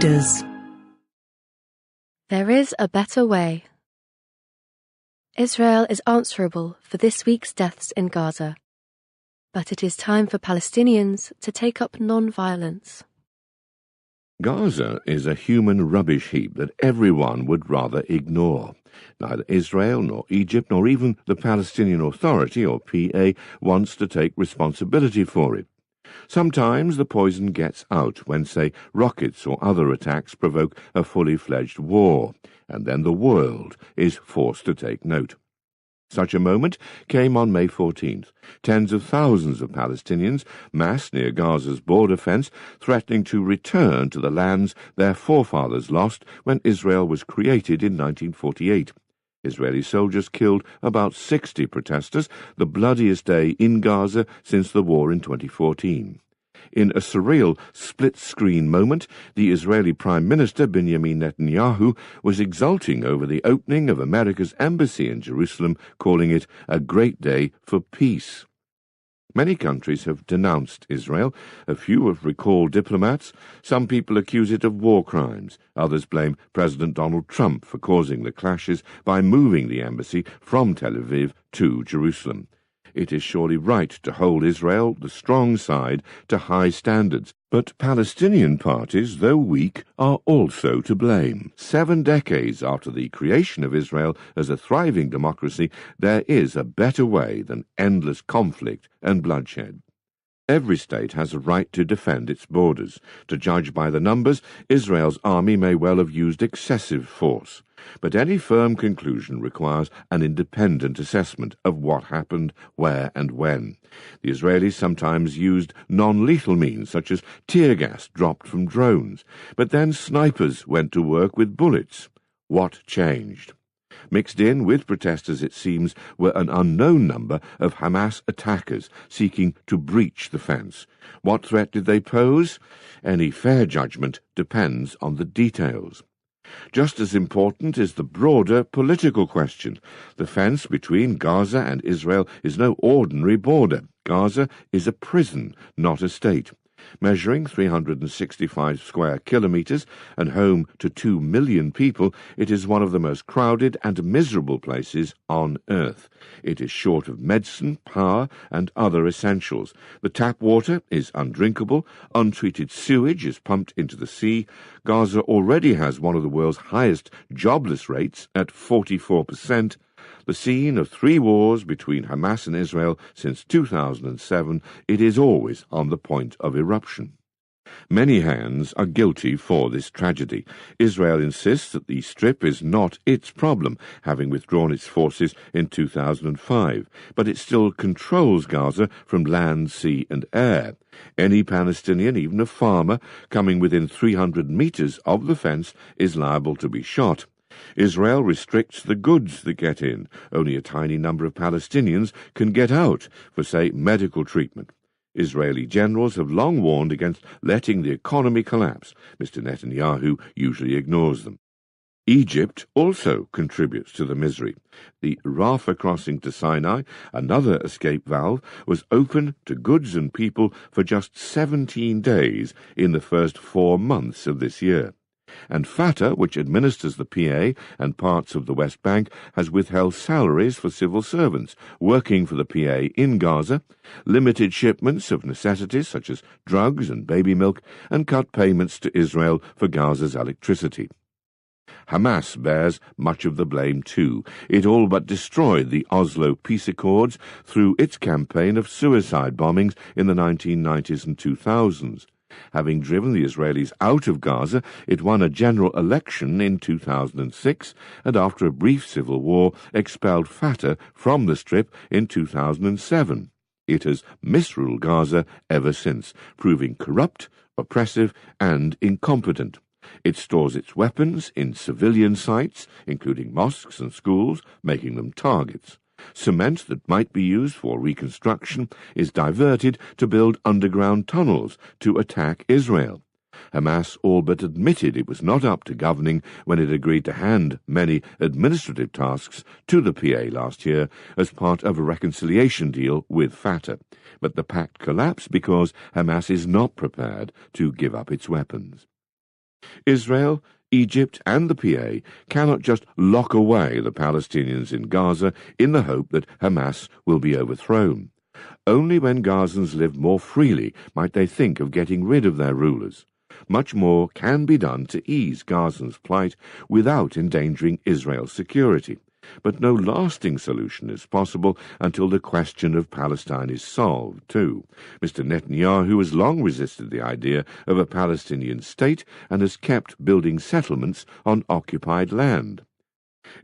Leaders. There is a better way. Israel is answerable for this week's deaths in Gaza, but it is time for Palestinians to take up non-violence. Gaza is a human rubbish heap that everyone would rather ignore. Neither Israel nor Egypt nor even the Palestinian Authority, or PA, wants to take responsibility for it. Sometimes the poison gets out when, say, rockets or other attacks provoke a fully fledged war, and then the world is forced to take note. Such a moment came on May 14th. Tens of thousands of Palestinians massed near Gaza's border fence, threatening to return to the lands their forefathers lost when Israel was created in 1948. Israeli soldiers killed about 60 protesters, the bloodiest day in Gaza since the war in 2014. In a surreal split-screen moment, the Israeli Prime Minister Benjamin Netanyahu was exulting over the opening of America's embassy in Jerusalem, calling it a great day for peace. Many countries have denounced Israel. A few have recalled diplomats. Some people accuse it of war crimes. Others blame President Donald Trump for causing the clashes by moving the embassy from Tel Aviv to Jerusalem. It is surely right to hold Israel, the strong side, to high standards. But Palestinian parties, though weak, are also to blame. 7 decades after the creation of Israel as a thriving democracy, there is a better way than endless conflict and bloodshed. Every state has a right to defend its borders. To judge by the numbers, Israel's army may well have used excessive force. But any firm conclusion requires an independent assessment of what happened, where and when. The Israelis sometimes used non-lethal means, such as tear gas dropped from drones. But then snipers went to work with bullets. What changed? Mixed in with protesters, it seems, were an unknown number of Hamas attackers seeking to breach the fence. What threat did they pose? Any fair judgment depends on the details. Just as important is the broader political question. The fence between Gaza and Israel is no ordinary border. Gaza is a prison, not a state. Measuring 365 square kilometres and home to 2 million people, it is one of the most crowded and miserable places on earth. It is short of medicine, power, and other essentials. The tap water is undrinkable, untreated sewage is pumped into the sea. Gaza already has one of the world's highest jobless rates at 44%. The scene of 3 wars between Hamas and Israel since 2007, it is always on the point of eruption. Many hands are guilty for this tragedy. Israel insists that the Strip is not its problem, having withdrawn its forces in 2005, but it still controls Gaza from land, sea and air. Any Palestinian, even a farmer, coming within 300 meters of the fence is liable to be shot. Israel restricts the goods that get in. Only a tiny number of Palestinians can get out for, say, medical treatment. Israeli generals have long warned against letting the economy collapse. Mr. Netanyahu usually ignores them. Egypt also contributes to the misery. The Rafah crossing to Sinai, another escape valve, was open to goods and people for just 17 days in the first 4 months of this year. And Fatah, which administers the PA and parts of the West Bank, has withheld salaries for civil servants working for the PA in Gaza, limited shipments of necessities such as drugs and baby milk, and cut payments to Israel for Gaza's electricity. Hamas bears much of the blame too. It all but destroyed the Oslo peace accords through its campaign of suicide bombings in the 1990s and 2000s. Having driven the Israelis out of Gaza, it won a general election in 2006 and after a brief civil war expelled Fatah from the Strip in 2007. It has misruled Gaza ever since, proving corrupt, oppressive and incompetent. It stores its weapons in civilian sites, including mosques and schools, making them targets. Cement that might be used for reconstruction is diverted to build underground tunnels to attack Israel. Hamas all but admitted it was not up to governing when it agreed to hand many administrative tasks to the PA last year as part of a reconciliation deal with Fatah. But the pact collapsed because Hamas is not prepared to give up its weapons. Israel, Egypt and the PA cannot just lock away the Palestinians in Gaza in the hope that Hamas will be overthrown. Only when Gazans live more freely might they think of getting rid of their rulers. Much more can be done to ease Gazans' plight without endangering Israel's security. But no lasting solution is possible until the question of Palestine is solved, too. Mr. Netanyahu has long resisted the idea of a Palestinian state and has kept building settlements on occupied land.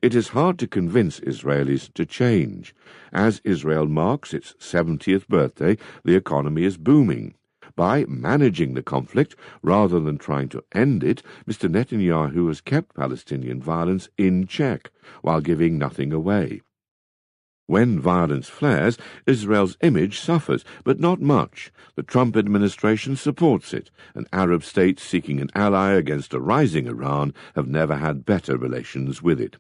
It is hard to convince Israelis to change. As Israel marks its 70th birthday, the economy is booming. By managing the conflict rather than trying to end it, Mr. Netanyahu has kept Palestinian violence in check while giving nothing away. When violence flares, Israel's image suffers, but not much. The Trump administration supports it, and Arab states seeking an ally against a rising Iran have never had better relations with it.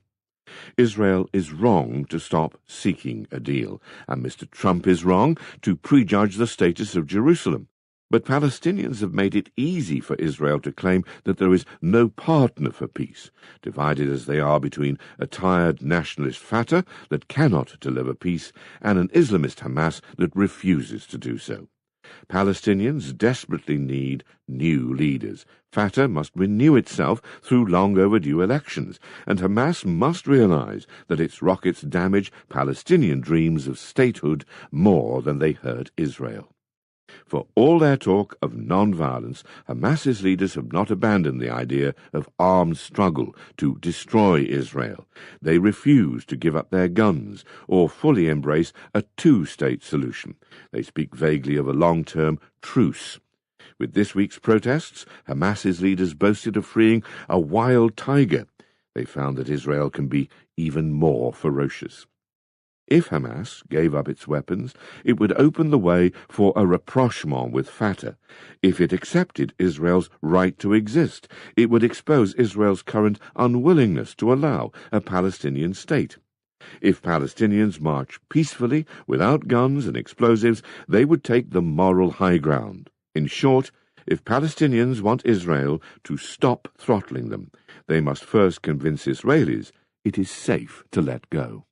Israel is wrong to stop seeking a deal, and Mr. Trump is wrong to prejudge the status of Jerusalem. But Palestinians have made it easy for Israel to claim that there is no partner for peace, divided as they are between a tired nationalist Fatah that cannot deliver peace and an Islamist Hamas that refuses to do so. Palestinians desperately need new leaders. Fatah must renew itself through long-overdue elections, and Hamas must realize that its rockets damage Palestinian dreams of statehood more than they hurt Israel. For all their talk of non-violence, Hamas's leaders have not abandoned the idea of armed struggle to destroy Israel. They refuse to give up their guns or fully embrace a two-state solution. They speak vaguely of a long-term truce. With this week's protests, Hamas's leaders boasted of freeing a wild tiger. They found that Israel can be even more ferocious. If Hamas gave up its weapons, it would open the way for a rapprochement with Fatah. If it accepted Israel's right to exist, it would expose Israel's current unwillingness to allow a Palestinian state. If Palestinians march peacefully, without guns and explosives, they would take the moral high ground. In short, if Palestinians want Israel to stop throttling them, they must first convince Israelis it is safe to let go.